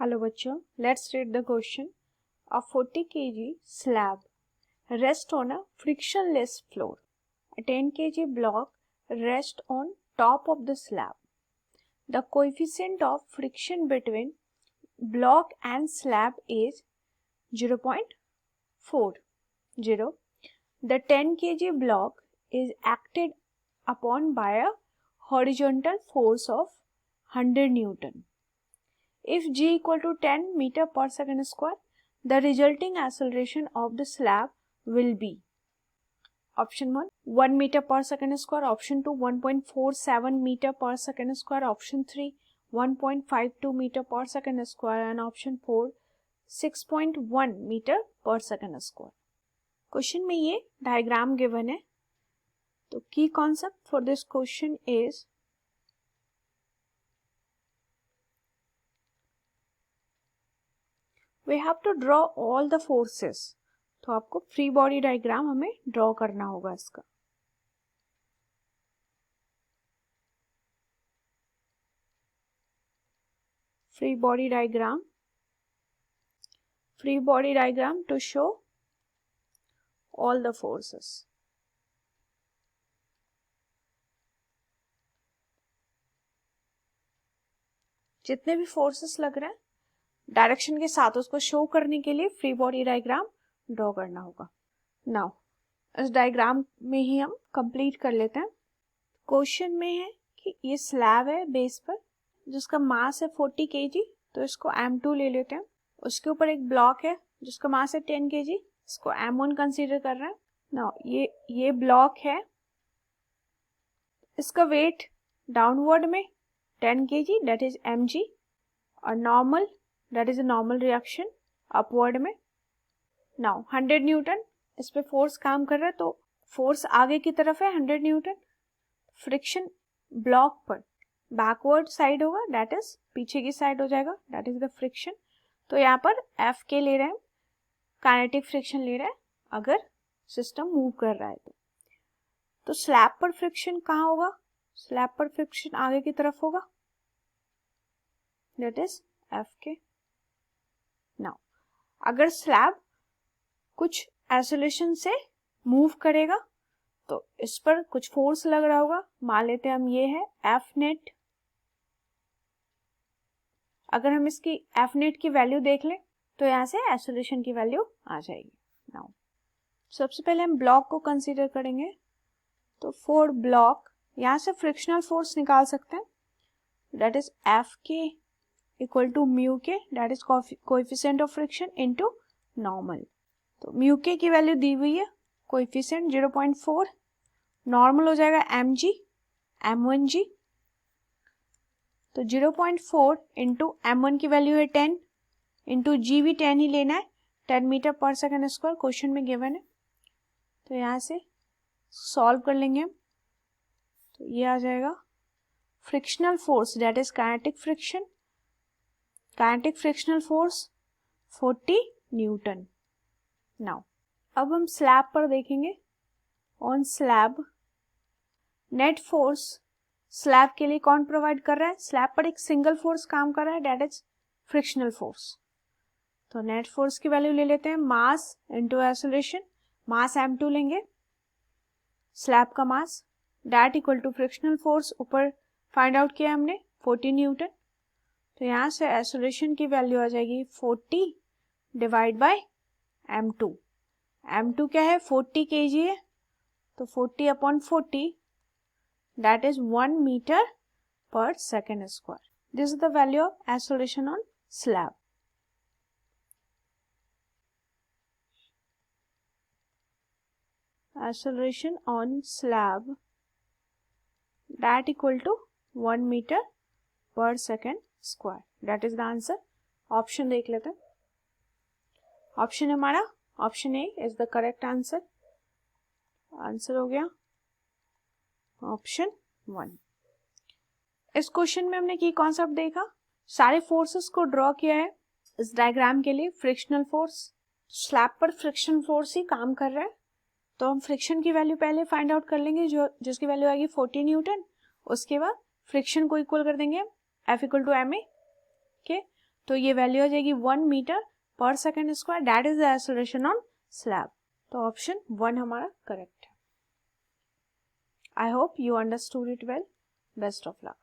Hello बच्चों, let's read the question. A 40 kg slab rests on a frictionless floor. A 10 kg block rests on top of the slab. The coefficient of friction between block and slab is 0.40. The 10 kg block is acted upon by a horizontal force of 100 Newton. If g equal to 10 meter per second square, the resulting acceleration of the slab will be option 1 1 meter per second square, option 2 1.47 meter per second square, option 3 1.52 meter per second square and option 4 6.1 meter per second square. Question में ये diagram given है. तो key concept for this question is we have to draw all the forces. तो आपको free body diagram हमें draw करना होगा इसका. Free body diagram to show all the forces. जितने भी फोर्सेस लग रहे हैं डायरेक्शन के साथ उसको शो करने के लिए फ्री बॉडी डायग्राम ड्रॉ करना होगा. नाउ इस डायग्राम में ही हम कंप्लीट कर लेते हैं. क्वेश्चन में है कि ये स्लैब है बेस पर जिसका मास है 40 kg. तो इसको M2 ले लेते हैं. उसके ऊपर एक ब्लॉक है जिसका मास है 10 kg. इसको M1 कंसीडर कर रहे हैं. नाउ ये ब्लॉक है, इसका वेट डाउनवर्ड में 10 kg दैट इज mg और normal that is a normal reaction upward में. नाउ 100 न्यूटन इस पे फोर्स काम कर रहा है. तो फोर्स आगे की तरफ है 100 न्यूटन. फ्रिक्शन ब्लॉक पर बैकवर्ड साइड होगा दैट इज पीछे की साइड हो जाएगा दैट इज द फ्रिक्शन. तो यहाँ पर एफ के ले रहे हैं, काइनेटिक फ्रिक्शन ले रहे हैं अगर सिस्टम मूव कर रहा है. तो स्लैब पर फ्रिक्शन कहाँ होगा? स्लैब पर फ्रिक्शन आगे की तरफ होगा दैट इज एफ के. नाउ अगर स्लैब कुछ एक्सेलरेशन से मूव करेगा तो इस पर कुछ फोर्स लग रहा होगा. मान लेते हैं हम ये है एफ नेट. अगर हम इसकी एफ नेट की वैल्यू देख लें तो यहाँ से एक्सेलरेशन की वैल्यू आ जाएगी. नाउ सबसे पहले हम ब्लॉक को कंसीडर करेंगे. तो फॉर ब्लॉक यहाँ से फ्रिक्शनल फोर्स निकाल सकते हैं दैट इज एफ के इक्वल टू म्यू के that is coefficient of friction into normal. तो म्यू के की वैल्यू दी हुई है, कोएफिशिएंट 0.4, नॉर्मल हो जाएगा mg m1g. तो 0.4 इंटू m1 की वैल्यू है 10 इंटू g भी 10 ही लेना है, 10 metre per second square question में गिवन है. तो यहाँ से सॉल्व कर लेंगे हम. तो ये आ जाएगा frictional force that is kinetic frictional force 40 Newton. Now अब हम स्लैब पर देखेंगे. On slab net force slab के लिए कौन प्रोवाइड कर रहा है? स्लैब पर एक सिंगल फोर्स काम कर रहा है दैट इज फ्रिक्शनल फोर्स. तो नेट फोर्स की वैल्यू ले लेते हैं मास इनटू एक्सेलरेशन. मास m2 लेंगे, स्लैब का mass that equal to frictional force ऊपर फाइंड आउट किया हमने 40 न्यूटन. तो यहाँ से एक्सेलरेशन की वैल्यू आ जाएगी 40 डिवाइड बाय m2. m2 क्या है? 40 kg है. तो 40 upon 40 that is 1 metre per second square. This is the value of acceleration on slab. Acceleration on slab that equal to 1 meter per second square. That is the answer. Option देख लेते हैं. Option हमारा option A is the correct answer. Answer हो गया option 1. इस question में हमने की कॉन्सेप्ट देखा, सारे फोर्सेस को ड्रॉ किया है इस डायग्राम के लिए. फ्रिक्शनल फोर्स, स्लैब पर फ्रिक्शन फोर्स ही काम कर रहा है. तो हम फ्रिक्शन की वैल्यू पहले फाइंड आउट कर लेंगे जिसकी वैल्यू आएगी 40 न्यूटन. उसके बाद फ्रिक्शन को इक्वल कर देंगे F equal to M A के. तो ये वैल्यू आ जाएगी 1 metre per second square, that is the acceleration on slab. तो ऑप्शन 1 हमारा करेक्ट है। I hope you understood it well. Best of luck.